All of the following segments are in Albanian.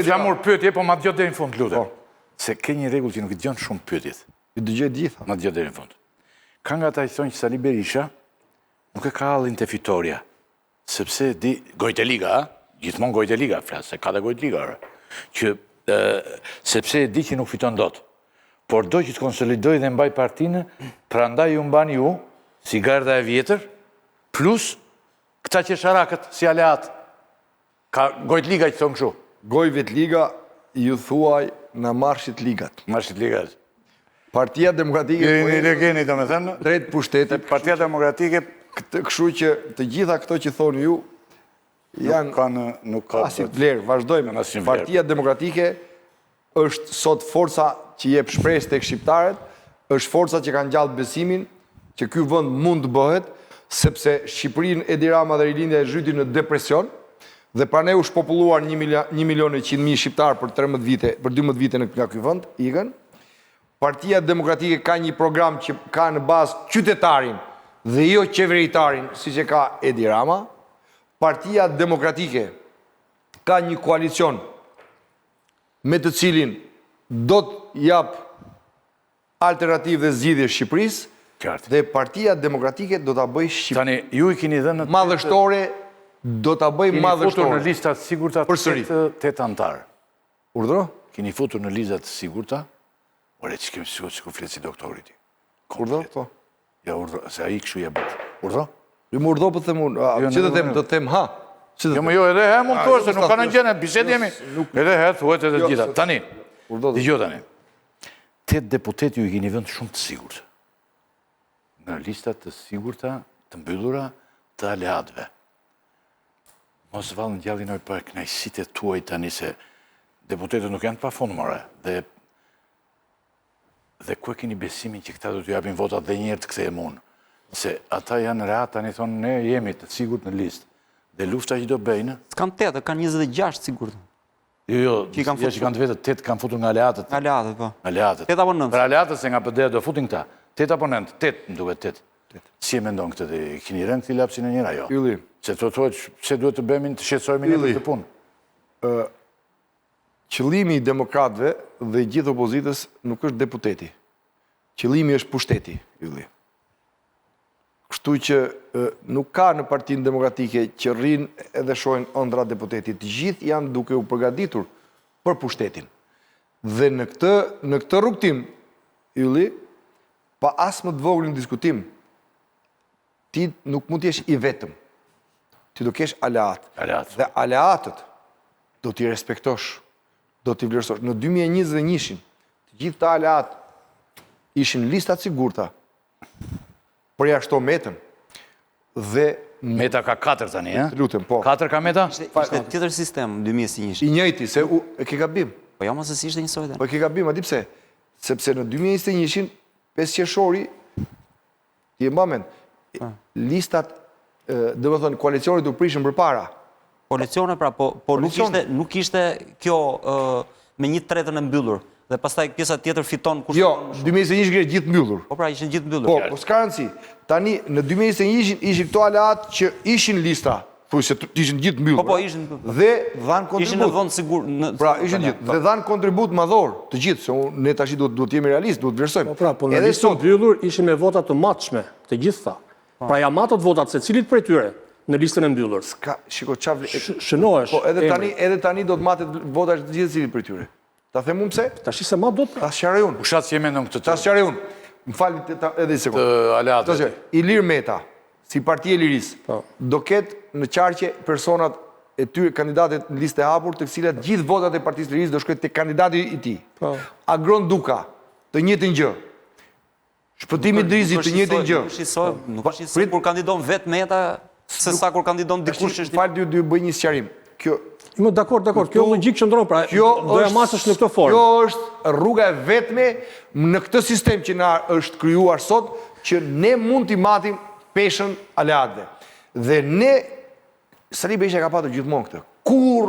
Flamur pyetje, po ma dëgjoj deri në fund, lutem. Se ke një rregull që nuk i dëgjon shumë pyetjet. I dëgjoj gjitha. Ma dëgjoj deri në fund. Ka nga ata që thonë që Sali Berisha nuk e ka hallin te fitoria, sepse di Gojtë e Liga, gjithmonë Gojtë e Liga flas, se ka dhe Gojtë Liga, që sepse e di që nuk fiton dot. Por do që të konsolidoj dhe mbaj partinë, prandaj ju mban ju si garda e vjetër, plus këta qesharakët si aleat. Ka Gojtë Liga që thonë kështu. Gojvet Liga ju thuaj në marshit ligat. Marshit ligat. Partia Demokratike Geni do me thënë. drejt pushtetit. Partia Demokratike Kështu që të gjitha këto që thonë ju janë nuk ka asnjë vlerë. Vazhdojmë. Partia Demokratike është sot forca që jep shpresë tek shqiptarët, është forca që kanë gjallë besimin që ky vend mund të bëhet, sepse Shqipërinë Edi Rama dhe rilindja e zhyti në depresion. Dhe pra ne u shpopulluar 1.100.000 shqiptarë për 13 vite, për 12 vite nga ky vend, ikën. Partia Demokratike ka një program që ka në bazë qytetarin dhe jo qeveritarin, siç e ka Edi Rama. Partia Demokratike ka një koalicion me të cilin do të jap alternativë dhe zgjidhje Shqipërisë. Dhe Partia Demokratike do ta bëjë Shqipërinë. Tani ju I keni dhënë madhështore. Do ta bëj madhështore. Keni futur në listat sigurta 8 antar. Urdhro? Keni futur në listat sigurta? Ore, që kemi sigurt që ku flet si doktori ti. Urdhro? Po. Ja, urdhro, se ai kështu ja bëj. Urdhro? Ju më urdhro po them unë. Çi do të them ha? Jo, më jo, edhe mund të thuash se nuk kanë gjëne, bisedë jemi. Edhe thuhet edhe të gjitha. Tani. Dëgjoj tani. 8 deputet ju I keni vënë shumë të sigurt. Në listat të sigurta, të mbyllura të aleatëve. Mos vallën gjallin për kënaqësitë tuaj tani se deputetët nuk janë të pafundmore dhe ku e keni besimin që këta do t'ju japin votat dhe njëherë të kthehem unë. Se ata janë rehat tani thonë ne jemi të sigurt në listë. Dhe lufta që do bëjnë. S'kam 8, kanë 26 sigurt. Jo, që kanë të vetë 8 kanë futur nga aleatët. Aleatët, po. Aleatët. 8 apo 9. Për aleatët se nga PD do futin këta. 8 apo 9, 8 më duket 8. Si e mendon këtë dhe keni rënë këti lapsin e njëra jo? Ylli. Se të thuhet pse duhet të bëjmë të shqetësojmë një të punë. Qëllimi I demokratëve dhe I gjithë opozitës nuk është deputeti. Qëllimi është pushteti, Ylli. Kështu që nuk ka në Partinë Demokratike që rrinë edhe shohin ëndra deputetit. Të gjithë janë duke u përgatitur për pushtetin. Dhe në këtë rrugtim, Ylli, pa as më të voglin diskutim, ti nuk mund t'jesh I vetëm. Ti do kesh aleat. Dhe aleatët do t'i respektosh, do t'i vlerësosh. Në 2021, të gjithë ta aleat ishin listat sigurta për jashto metën. Dhe Meta ka 4 tani, e? Lutem, po. 4 ka Meta? Ishte tjetër sistem 2021. I njëjti, se e ke gabim. Po jo, mos e si ishte njësoj. Po e ke gabim, a di pse? Sepse në 2021, 5 qershori, ti e mbamen, listat, dhe më thënë, koalicionit u prishën për para. Koalicione pra, po nuk ishte kjo me 1/3 e mbyllur. Dhe pastaj pjesa tjetër fiton kush. Jo, 2021 ishte gjithë mbyllur. Po pra, ishin gjithë mbyllur. Po s'ka rëndësi. Tani, në 2021 ishin këto aleat që ishin lista, se ishin gjithë mbyllur. Po, ishin mbyllur. Dhe dhanë kontribut. Ishin në vend sigur. Pra, ishin gjithë. Dhe dhanë kontribut madhor të gjithë, se ne tash duhet jemi realist, duhet vlerësojmë. Po në listën mbyllur ishin me vota të matshme, të gjitha. Pra ja matët votat se cilit prej tyre në listën e mbyllur. Shiko, çfarë shënohesh. Po edhe tani do të matet votat të gjithë cilit prej tyre. Ta them unë pse? Tash se ma do të. Ta sqaroj unë. Ushat si e mendon këtë? Ta sqaroj unë. Më falni edhe një sekondë. Të aleatëve. Ilir Meta, si Partia e Lirisë, do ketë në qarqe personat e tyre kandidatet në listë e hapur, të cilat gjithë votat e Partisë së Lirisë do shkojnë te kandidati I tij. Agron Duka, të njëjtën gjë. Shpëtimi Drizi, të njëjtën gjë. Nuk është se kur kandidon vetë Meta, se sa kur kandidon dikush është. Falë ju bëj një sqarim. Kjo Dakor, kjo logjik qëndron, pra doja masësh në këtë formë. Kjo është rruga e vetme në këtë sistem që na është krijuar sot, që ne mund t'i matim peshën aleatëve. Dhe ne, Sali Berisha ka patur gjithmonë këtë. Kur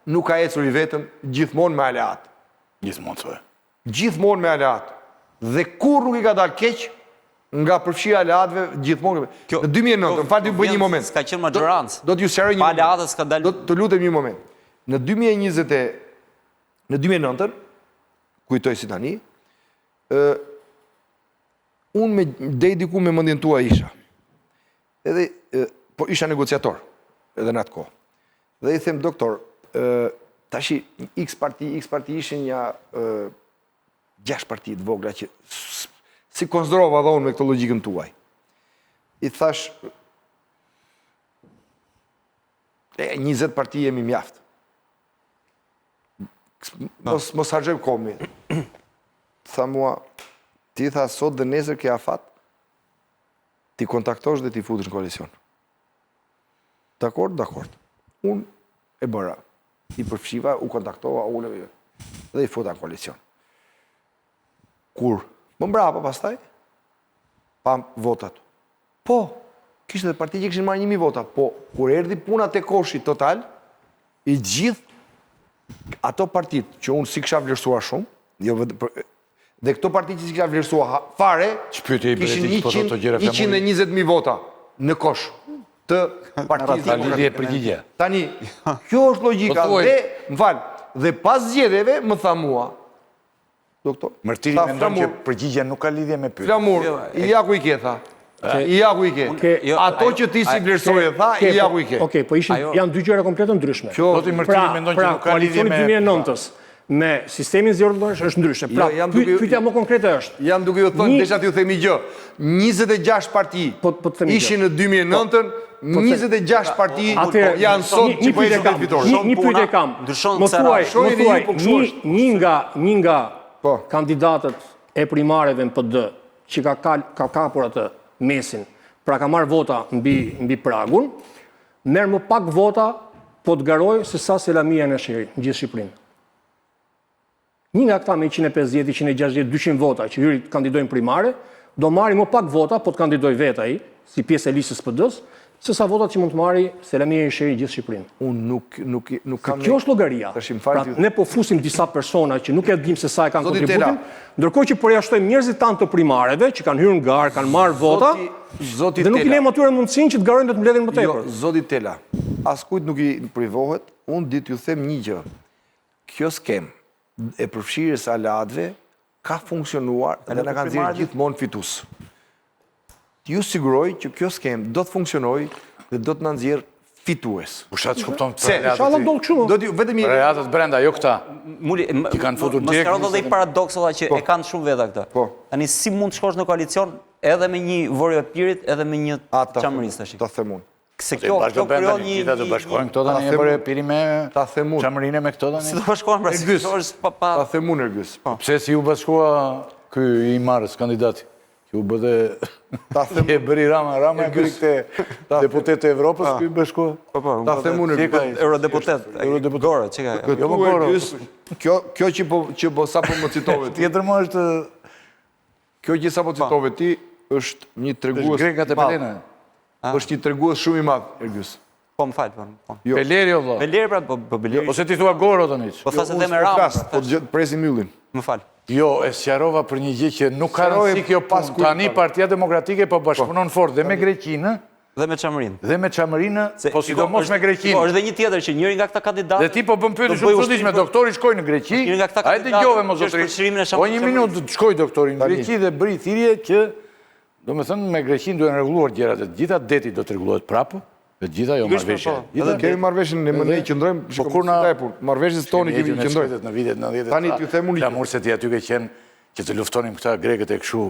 nuk ka ecur I vetëm, gjithmonë me aleat. Gjithmonë me aleat. Dhe kur nuk I ka dalë keq, nga përfshirja aleatëve gjithmonë. Në 2009, më falë të bëj një moment. Ska qenë majorancë. Do t'ju sqaroj një moment. Pa aleatës ka dalë. Do të lutem një moment. Në 2020 në 2009, kujtoj si tani, unë me dej diku me mendjen tua isha. Edhe, po isha negociator, edhe në atë kohë. Dhe i them, doktor, tashi X parti ishin një 6 parti të vogla që si konsiderova dhe unë me këtë logjikën tuaj. I thash, 20 parti jemi mjaft. Mos harxojmë komi. Tha mua, ti tha sot dhe nesër ke afat, ti kontaktosh dhe ti futesh në koalicion. Dakord. Unë e bëra. I përfshiva, u kontaktova, unë dhe i futa në koalicion. Kur? Më mbrapa pastaj, pam votat. Po, kishte dhe parti që kishin marrë 1000 vota, po, kur erdhi puna te koshi total, i gjithë ato partit që unë si kisha vlerësuar shumë, dhe këto partit që si kisha vlerësuar fare, kishin 120.000 vota në kosh të partitë. Tani, kjo është logjika dhe, më falë, dhe pas zgjedhjeve më tha mua, doktor, Mërtiri mendon që përgjigja nuk ka lidhje me pyetje. Flamur, i jaku i ke, tha. I jaku i ke. Ato që ti si vlerësoje, tha, i jaku i ke. Okej, po janë dy gjëra komplet ndryshme. Zoti Mërtiri mendon që nuk ka lidhje me... Pra, koalicioni 2009-s me sistemin zgjedhëtor është ndryshe. Pra, pyetja më konkrete është. Jam duke ju thënë, desha t'ju themi gjë. 26 parti ishin në 2009-ën, 26 parti janë sot që po ishin fitore. Një pyetje kam. Një nga kandidatët e primareve në PD, që ka kapur atë mesin, pra ka marrë vota mbi pragun, merr më pak vota po të garoj se sa Selamia në Sheri, në gjithë Shqipërinë. Një nga këta me 150, 160, 200 vota që hyri kandidojnë primare, do marri më pak vota po të kandidoj vetë ai, si pjesë e listës PD-s, se sa votat që mund të marri Selamia në Sheri, gjithë Shqipërinë. Unë nuk kam... Kjo është llogaria. Pra, ne po fusim disa persona që nuk e dim se sa e kanë kontributin, ndërkohë që përjashtojmë njerëzit tanë të primareve që kanë hyrë në garë, kanë marrë vota, dhe nuk i lejmë atyre mundësinë që të garojnë dhe të mbledhin më tepër. Zoti Tela, askujt nuk i privohet, unë ditë ju them një gjë. Kjo skem e përfshirjes së alatëve ka funksionuar dhe na kanë nxjerrë gjithmonë fitus. Ju siguroj që kjo skem do të funksionojë dhe do të na nxjerrë fitues. Po çfarë kupton Se, inshallah do të kështu. Do t'ju vetëm i reatët brenda, jo këta. Muli, Që kanë futur mos direkt. karo dhe i paradoksalla që e kanë shumë veta këta. Po. Tani si mund të shkosh në koalicion edhe me një Vori Pirit edhe me një Çamërisë tash. Ta them unë. Se kjo krijon një Gjitha të bashkojnë këto tani e bërë Piri me Çamërinë me këto tani. Si do bashkohen pra? Ta them unë Ergys. Pse si u bashkua ky i marrës kandidati? Që u bëde e bëri Rama e bëri këte deputet të Evropës, ky bashkua. Ta them unë Ergys. Eurodeputet. Gore, çka? Këtu Ergys, kjo që po sapo më citove ti. Tjetër më është Kjo që sapo citove ti është një tregues. Grekat e Pelena. Është një tregues shumë i madh, Ergys. Po më fal, po. Peleri o vëlla. Beleri pra, po Beleri. Ose ti thua Goro tani. Po thasë dhe me Rama. Po presim myllin. Më fal. Jo, e sqarova për një gjë që nuk ka rëndësi kjo pas tani Partia Demokratike po bashkëpunon fort dhe me Greqinë Dhe me Çamërinë. dhe me Çamërinë, po sidomos me Greqinë. Po është edhe një tjetër që njëri nga këta kandidatë. Dhe ti po bën pyetje shumë çuditshme, doktori shkoi në Greqi. Ai dëgjove më zotëri. Po një minutë shkoi doktori në Greqi dhe bëri thirrje që domethënë me Greqinë duhen rregulluar gjërat e gjitha, deti do të rregullohet prapë. Dhe gjitha jo marrëveshje. Edhe kemi marrëveshjen ne më ne qëndrojmë, po kur na marrëveshjes tonë kemi qëndrojmë në vitet 90. Tani t'ju them unë. Flamur se ti aty ke qenë që të luftonim këta grekët e kështu.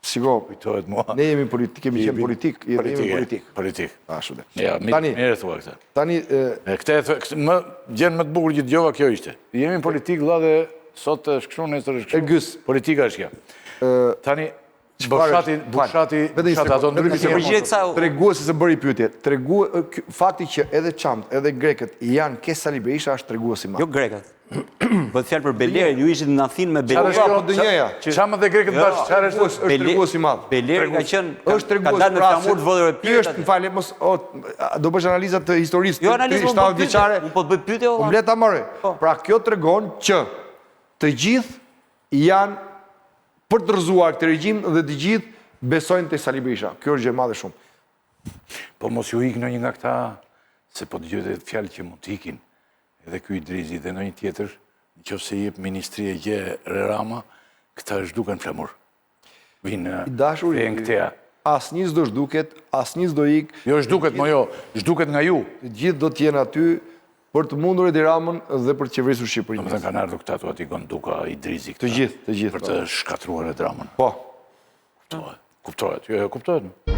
Shiko, Kujtohet mua. ne jemi politik, kemi qenë politik, jemi politik. Politik. Ashtu dhe. Ja, mirë thua këtë. Tani Më gjën më të bukur që dëgjova kjo ishte. Jemi politik vëlla dhe sot është kështu, nesër është kështu. Ergys, Politika është kjo. Tani bushati ato treguesi se bëri pyetje. Fakti që edhe çamt, edhe grekët janë ke Sali Berisha është treguesi i madh. Jo grekët. Bëhet fjalë për Belerin, ju ishit në Athinë me Çfarë Belerin. është dënjaja? Çamë dhe grekët bashkë, çfarë është? Është treguesi i madh. Beleri ka qenë Është treguesi. ka dalë në flamur të Vori Ky është, më falë, mos do bësh analizat të historisë. Jo analizë, unë po të bëj pyetje o. Mblet ta marrë. Pra kjo tregon që të gjithë janë për të rrëzuar këtë regjim dhe të gjithë besojnë te Sali Berisha. Kjo është gjë e madhe shumë. Po mos ju ikë ndonjë nga këta, se po dëgjoj fjalë që mund të ikin. Edhe ky Idrizi dhe ndonjë tjetër, Që se jep Ministri e Gje Rerama, këta është duken flamur. Vinë e në këtea. Asë njës do shduket, asë njës do ikë. Jo, shduket, mo jo, shduket nga ju. Gjithë do t'jenë aty për të mundur Edi Ramën dhe për të qeverisur Shqipërinë. Do më thënë kanë ardhur këta tu ati Gonduka, Idrizi këta. Të gjithë. Për të shkatruar Edi Ramën. Po. Kuptohet, jo, kuptohet.